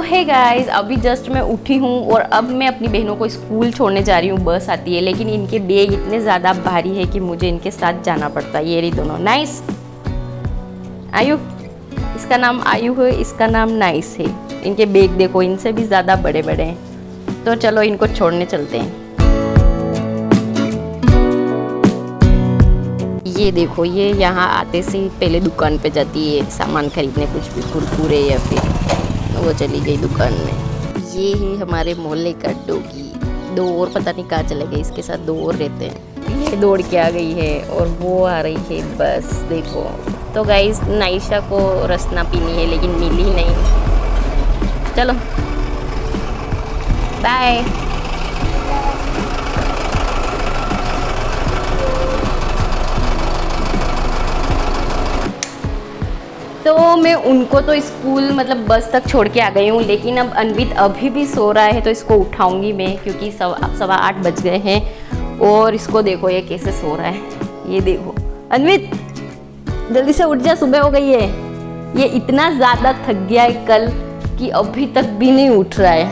Hey guys, अभी just मैं उठी हूँ और अब मैं अपनी बहनों को स्कूल छोड़ने जा रही हूँ। बस आती है लेकिन इनके बैग इतने ज़्यादा भारी है कि मुझे इनके साथ जाना पड़ता है। ये रही दोनों। नाइस, आयु, इसका नाम आयु है, इसका नाम नाइस है। इनके बैग देखो, इनसे भी ज़्यादा बड़े बड़े हैं। तो चलो इनको छोड़ने चलते हैं। ये देखो, ये यहाँ आते से पहले दुकान पे जाती है सामान खरीदने, कुछ भी कुरकुरे या फिर वो चली गई दुकान में। ये है हमारे मोहल्ले का डॉगी। दो और पता नहीं कहाँ चले गए, इसके साथ दो और रहते हैं। ये दौड़ के आ गई है और वो आ रही है, बस देखो। तो गाइस, नाइशा को रसना पीनी है लेकिन मिली नहीं। चलो बाय। तो मैं उनको तो स्कूल मतलब बस तक छोड़ के आ गई हूँ, लेकिन अब अन्वित अभी भी सो रहा है तो इसको उठाऊंगी मैं, क्योंकि 8:15 बज गए हैं। और इसको देखो ये कैसे सो रहा है। ये देखो अन्वित, जल्दी से उठ जा, सुबह हो गई है। ये इतना ज़्यादा थक गया है कल कि अभी तक भी नहीं उठ रहा है।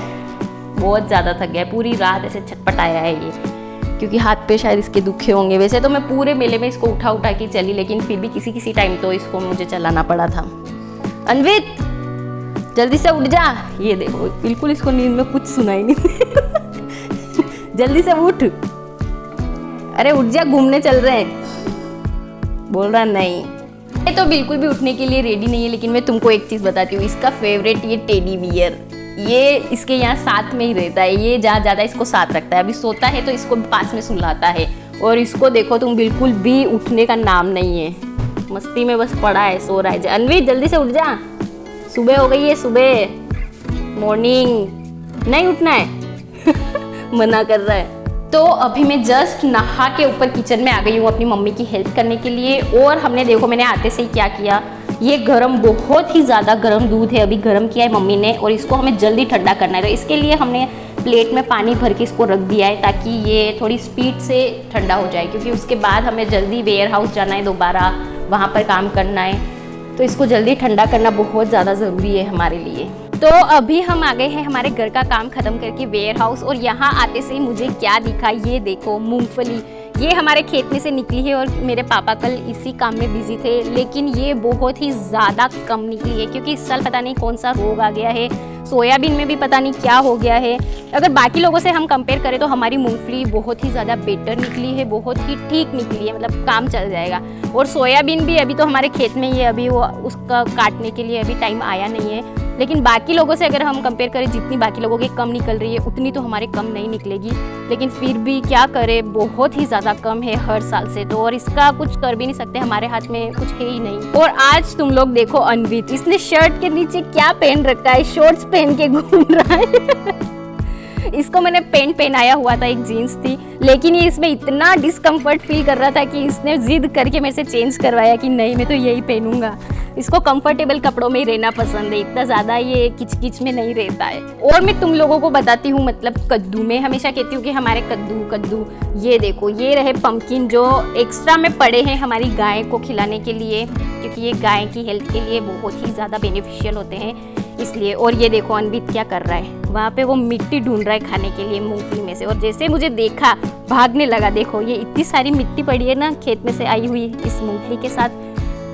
बहुत ज़्यादा थक गया है, पूरी रात ऐसे छटपटाया है ये, क्योंकि हाथ पे शायद इसके दुखे होंगे। वैसे तो मैं पूरे मेले में इसको उठा उठा के चली, लेकिन फिर भी किसी टाइम तो इसको मुझे चलाना पड़ा था। अन्वित जल्दी से उठ जा। ये देखो, बिल्कुल इसको नींद में कुछ सुनाई नहीं। जल्दी से उठ, अरे उठ जा, घूमने चल रहे हैं। बोल रहा नहीं। ये तो बिल्कुल भी उठने के लिए रेडी नहीं है। लेकिन मैं तुमको एक चीज़ बताती हूँ, इसका फेवरेट ये टेडी बियर, ये इसके यहाँ साथ में ही रहता है। ये जहाँ ज़्यादा इसको साथ रखता है। अभी सोता है तो इसको पास में सुलाता है। और इसको देखो तुम, बिल्कुल भी उठने का नाम नहीं है, मस्ती में बस पड़ा है, सो रहा है। अन्वित जल्दी से उठ जा, सुबह हो गई है, सुबह मॉर्निंग, नहीं उठना है। मना कर रहा है। तो अभी मैं जस्ट नहा के ऊपर किचन में आ गई हूँ अपनी मम्मी की हेल्प करने के लिए। और हमने देखो, मैंने आते से ही क्या किया, ये गरम, बहुत ही ज़्यादा गरम दूध है, अभी गरम किया है मम्मी ने, और इसको हमें जल्दी ठंडा करना है। तो इसके लिए हमने प्लेट में पानी भर के इसको रख दिया है, ताकि ये थोड़ी स्पीड से ठंडा हो जाए, क्योंकि उसके बाद हमें जल्दी वेयर हाउस जाना है, दोबारा वहाँ पर काम करना है। तो इसको जल्दी ठंडा करना बहुत ज़्यादा ज़रूरी है हमारे लिए। तो अभी हम आ गए हैं हमारे घर का काम ख़त्म करके वेयर हाउस, और यहाँ आते से ही मुझे क्या दिखा, ये देखो मूंगफली। ये हमारे खेत में से निकली है और मेरे पापा कल इसी काम में बिजी थे, लेकिन ये बहुत ही ज़्यादा कम निकली है, क्योंकि इस साल पता नहीं कौन सा रोग आ गया है। सोयाबीन में भी पता नहीं क्या हो गया है। अगर बाकी लोगों से हम कंपेयर करें तो हमारी मूंगफली बहुत ही ज़्यादा बेटर निकली है, बहुत ही ठीक निकली है, मतलब काम चल जाएगा। और सोयाबीन भी अभी तो हमारे खेत में ही है, अभी वो उसका काटने के लिए अभी टाइम आया नहीं है। लेकिन बाकी लोगों से अगर हम कंपेयर करें, जितनी बाकी लोगों की कम निकल रही है उतनी तो हमारे कम नहीं निकलेगी। लेकिन फिर भी क्या करें, बहुत ही ज़्यादा कम है हर साल से तो, और इसका कुछ कर भी नहीं सकते, हमारे हाथ में कुछ है ही नहीं। और आज तुम लोग देखो अन्वित, इसने शर्ट के नीचे क्या पहन रखा है, शॉर्ट्स पहन के घूम रहा है। इसको मैंने पैंट पहनाया हुआ था, एक जीन्स थी, लेकिन ये इसमें इतना डिस्कम्फर्ट फील कर रहा था कि इसने जिद करके मेरे से चेंज करवाया कि नहीं मैं तो यही पहनूंगा। इसको कंफर्टेबल कपड़ों में ही रहना पसंद है, इतना ज़्यादा ये किचकिच में नहीं रहता है। और मैं तुम लोगों को बताती हूँ, मतलब कद्दू, मैं हमेशा कहती हूँ कि हमारे कद्दू, ये देखो, ये रहे पम्पकिन जो एक्स्ट्रा में पड़े हैं हमारी गाय को खिलाने के लिए, क्योंकि ये गाय की हेल्थ के लिए बहुत ही ज़्यादा बेनिफिशियल होते हैं इसलिए। और ये देखो अन्वित क्या कर रहा है, वहाँ पे वो मिट्टी ढूंढ रहा है खाने के लिए मूंगफली में से, और जैसे मुझे देखा भागने लगा। देखो ये इतनी सारी मिट्टी पड़ी है ना खेत में से आई हुई इस मूंगफली के साथ,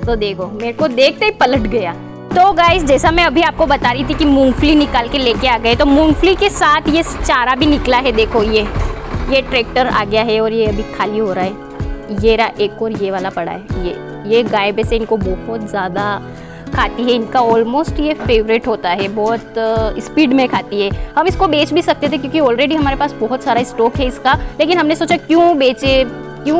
तो देखो मेरे को देखते ही पलट गया। तो गाइस, जैसा मैं अभी आपको बता रही थी कि मूंगफली निकाल के लेके आ गए, तो मूंगफली के साथ ये चारा भी निकला है। देखो ये ट्रैक्टर आ गया है और ये अभी खाली हो रहा है। ये रहा एक और ये वाला पड़ा है। ये गाय वैसे इनको बहुत ज़्यादा खाती है, इनका ऑलमोस्ट ये फेवरेट होता है, बहुत स्पीड में खाती है। हम इसको बेच भी सकते थे क्योंकि ऑलरेडी हमारे पास बहुत सारा स्टॉक है इसका, लेकिन हमने सोचा क्यों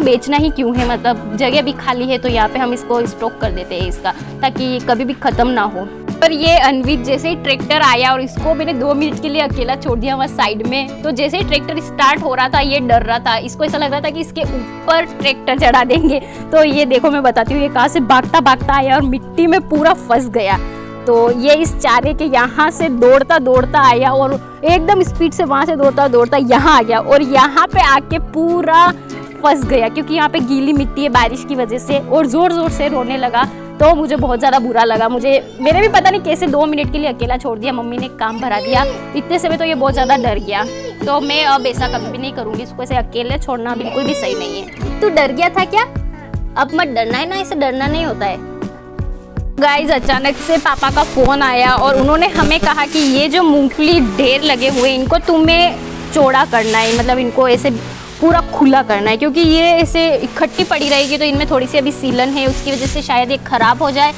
बेचना ही क्यों है, मतलब जगह भी खाली है तो यहाँ पे हम इसको स्टॉक कर देते हैं इसका, ताकि कभी भी ख़त्म ना हो। पर ये अन्वित जैसे ही ट्रैक्टर आया और इसको मैंने 2 मिनट के लिए अकेला छोड़ दिया वहाँ साइड में, तो जैसे ही ट्रैक्टर स्टार्ट हो रहा था ये डर रहा था, इसको ऐसा लग रहा था कि इसके ऊपर ट्रैक्टर चढ़ा देंगे। तो ये देखो मैं बताती हूँ, ये कहाँ से भागता भागता आया और मिट्टी में पूरा फंस गया। तो ये इस चारे के यहाँ से दौड़ता दौड़ता आया और एकदम स्पीड से वहाँ से दौड़ता दौड़ता यहाँ आ गया, और यहाँ पे आके पूरा फंस गया, क्योंकि यहाँ पे गीली मिट्टी है बारिश की वजह से, और ज़ोर ज़ोर से रोने लगा। तो मुझे बहुत ज़्यादा बुरा लगा। मेरे भी पता नहीं कैसे 2 मिनट के लिए अकेला छोड़ दिया, मम्मी ने काम भरा दिया इतने से में, तो ये बहुत ज़्यादा डर गया। तो मैं अब ऐसा कभी भी नहीं करूँगी, इसको ऐसे अकेले छोड़ना बिल्कुल भी सही नहीं है। तू डर गया था क्या? अब मत डरना है ना, ऐसे डरना नहीं होता है। गाइज अचानक से पापा का फ़ोन आया और उन्होंने हमें कहा कि ये जो मूंगफली ढेर लगे हुए इनको तुम्हें चौड़ा करना है, मतलब इनको ऐसे पूरा खुला करना है, क्योंकि ये ऐसे इकट्ठी पड़ी रहेगी तो इनमें थोड़ी सी अभी सीलन है, उसकी वजह से शायद ये ख़राब हो जाए।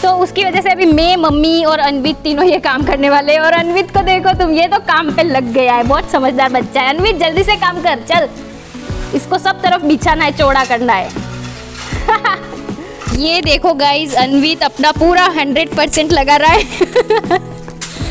तो उसकी वजह से अभी मैं, मम्मी और अनवित तीनों ये काम करने वाले हैं। और अनवित को देखो तुम, ये तो काम पे लग गया है, बहुत समझदार बच्चा है। अनवित जल्दी से काम कर, चल इसको सब तरफ बिछाना है, चौड़ा करना है। ये देखो गाइज, अनवित अपना पूरा 100% लगा रहा है।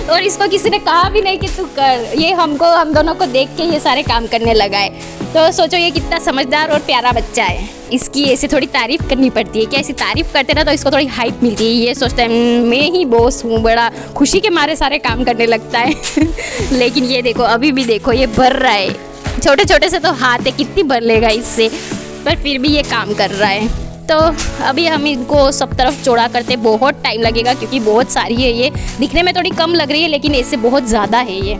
और इसको किसी ने कहा भी नहीं कि तू कर, ये हम दोनों को देख के ये सारे काम करने लगा है। तो सोचो ये कितना समझदार और प्यारा बच्चा है। इसकी ऐसे थोड़ी तारीफ करनी पड़ती है, क्या ऐसी तारीफ करते ना तो इसको थोड़ी हाइप मिलती है। ये सोचता है मैं ही बॉस हूँ, बड़ा खुशी के मारे सारे काम करने लगता है। लेकिन ये देखो, अभी भी देखो ये भर रहा है, छोटे छोटे से तो हाथ है, कितनी भर लेगा इससे, पर फिर भी ये काम कर रहा है। तो अभी हम इनको सब तरफ चौड़ा करते बहुत टाइम लगेगा, क्योंकि बहुत सारी है। ये दिखने में थोड़ी कम लग रही है लेकिन इससे बहुत ज़्यादा है ये।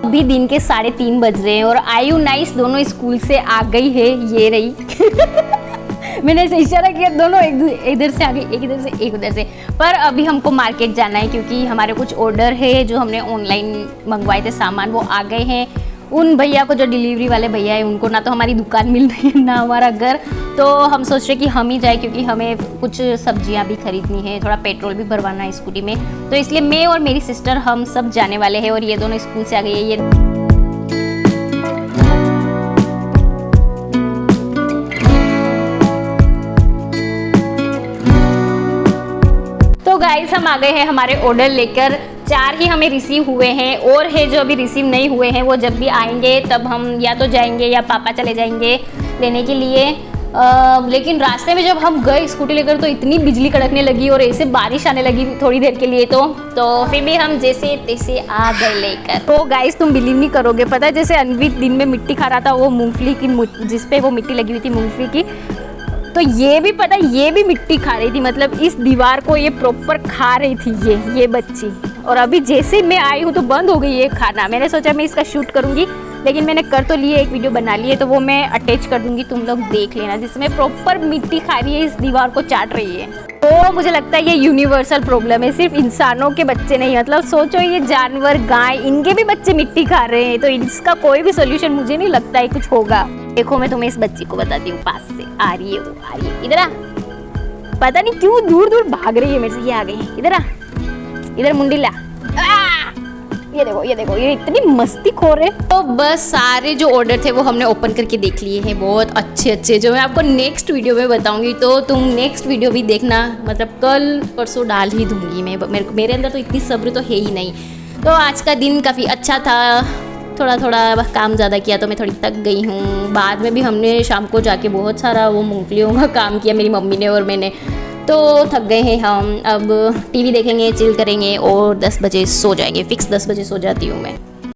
अभी दिन के 3:30 बज रहे हैं और आयु नाइस दोनों स्कूल से आ गई है, ये रही। मैंने ऐसे इशारा किया, दोनों एक इधर से आ गई, एक इधर से एक उधर से। पर अभी हमको मार्केट जाना है, क्योंकि हमारे कुछ ऑर्डर है जो हमने ऑनलाइन मंगवाए थे सामान, वो आ गए हैं। उन भैया को, जो डिलीवरी वाले भैया है, उनको ना तो हमारी दुकान मिल रही है ना हमारा घर, तो हम सोच रहे कि हम ही जाए, क्योंकि हमें कुछ सब्जियां भी खरीदनी है, थोड़ा पेट्रोल भी भरवाना है स्कूटी में। तो इसलिए मैं और मेरी सिस्टर हम सब जाने वाले हैं। और ये दोनों स्कूल से आ गई है। ये तो गाइस हम आ गए हैं हमारे ऑर्डर लेकर। 4 ही हमें रिसीव हुए हैं, और है जो अभी रिसीव नहीं हुए हैं, वो जब भी आएंगे तब हम या तो जाएंगे या पापा चले जाएंगे लेने के लिए। लेकिन रास्ते में जब हम गए स्कूटी लेकर तो इतनी बिजली कड़कने लगी और ऐसे बारिश आने लगी थोड़ी देर के लिए, तो फिर भी हम जैसे तैसे आ गए लेकर। तो गाइस तुम बिलीव नहीं करोगे, पता है जैसे अनवित दिन में मिट्टी खा रहा था, वो मूंगफली की जिसपे वो मिट्टी लगी हुई थी मूंगफली की, तो ये भी पता है ये भी मिट्टी खा रही थी, मतलब इस दीवार को ये प्रॉपर खा रही थी ये बच्ची। और अभी जैसे मैं आई हूँ तो बंद हो गई ये खाना। मैंने सोचा मैं इसका शूट करूँगी, लेकिन मैंने कर तो लिए, एक वीडियो बना ली है, तो वो मैं अटैच कर दूँगी, तुम लोग देख लेना, जिसमें प्रॉपर मिट्टी खा रही है, इस दीवार को चाट रही है। तो मुझे लगता है ये यूनिवर्सल प्रॉब्लम है, सिर्फ इंसानों के बच्चे नहीं, मतलब सोचो ये जानवर, गाय, इनके भी बच्चे मिट्टी खा रहे हैं, तो इसका कोई भी सोल्यूशन मुझे नहीं लगता है कुछ होगा। देखो मैं तुम्हें इस बच्ची को बताती हूँ, पास से आ रही है, वो आ रही है, इधर आ। पता नहीं क्यों दूर दूर भाग रही है मेरे से, ये आ गई, इधर आ, इधर मुंडी ला। ये देखो ये इतनी मस्ती खोर है। तो बस सारे जो ऑर्डर थे वो हमने ओपन करके देख लिए हैं, बहुत अच्छे, जो मैं आपको नेक्स्ट वीडियो में बताऊंगी, तो तुम नेक्स्ट वीडियो भी देखना, मतलब कल परसों डाल ही दूंगी मैं। मेरे अंदर तो इतनी सब्र तो है ही नहीं। तो आज का दिन काफ़ी अच्छा था, थोड़ा काम ज़्यादा किया तो मैं थोड़ी थक गई हूँ। बाद में भी हमने शाम को जाके बहुत सारा वो मूंगफलियों का काम किया, मेरी मम्मी ने और मैंने, तो थक गए हैं हम। अब टीवी देखेंगे, चिल करेंगे और 10 बजे सो जाएंगे, फिक्स 10 बजे सो जाती हूँ मैं।